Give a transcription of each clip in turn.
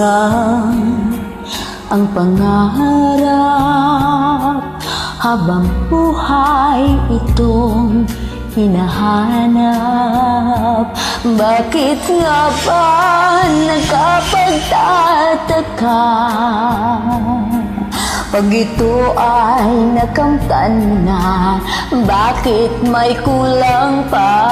Ikaw ang pangarap habang buhay itong hinahanap. Bakit nga ba nakapagtataka pag ito ay nakamtan na? Bakit may kulang pa?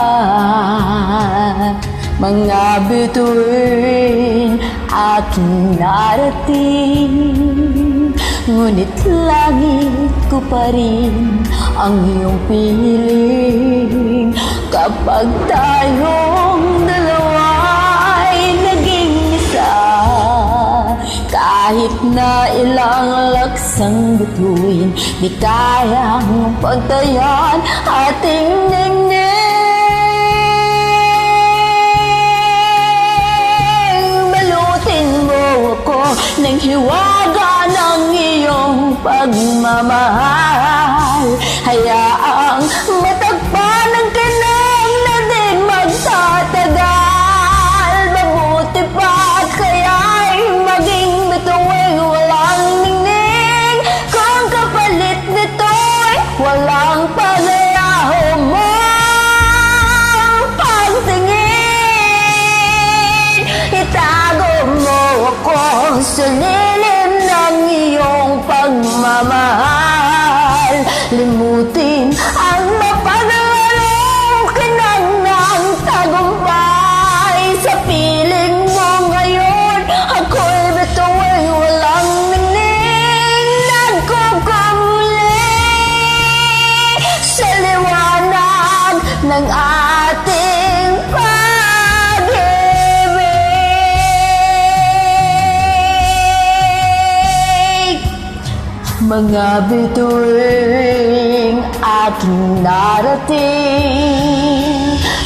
Mga bituin aking narating, ngunit langit ko pa rin ang iyong piling. Kapag tayong dalawa ay naging isa, kahit na ilang laksang bituin, di kayang pagtayan ating ningning. Nang hiwaga ng iyong pagmamahal, hayaang matagpan ang kanang na din magtatagal. Mabuti pa kaya'y maging bituing walang ningning, kung kapalit nito'y walang paglaho mo. Pagtingin, itago mo ako sa lilim ng iyong pagmamahal. Limutin ang mapaglarong kinang tagumpay. Sa piling mo ngayon, ako'y bituing walang ningning, nagkukumuli sa liwanag ng ating mga bituing aking narating,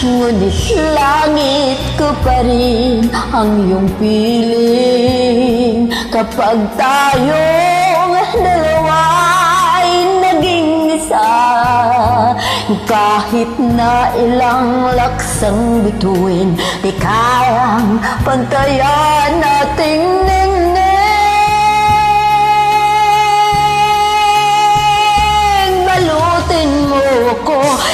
ngunit langit ko pa rin ang iyong piling. Kapag tayong dalawa ay naging isa, kahit na ilang laksang bituin, di kayang pantayan ating ningning.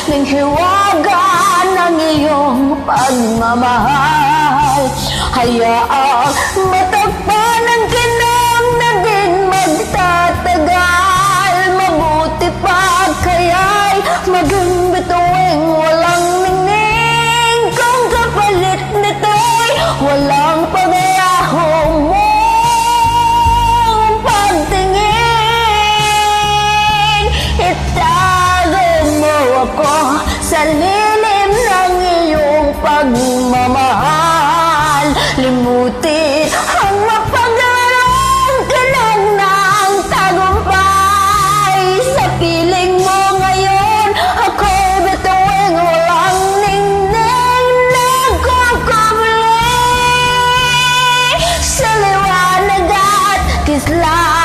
Nang hiwaga ng iyong pagmamahal, hayaang matagpan ang kinang na din magtatagal. Mabuti pa kaya'y maging bituing walang ningning, kung kapalit nito'y walang paglaho mo. Pagtingin, ako sa lilim ng iyong pagmamahal. Limutin ang mapaglarong kinang ng tagumpay. Sa piling mo ngayon, ako'y bituing walang ningning, nagkukumuli sa liwanag at kisla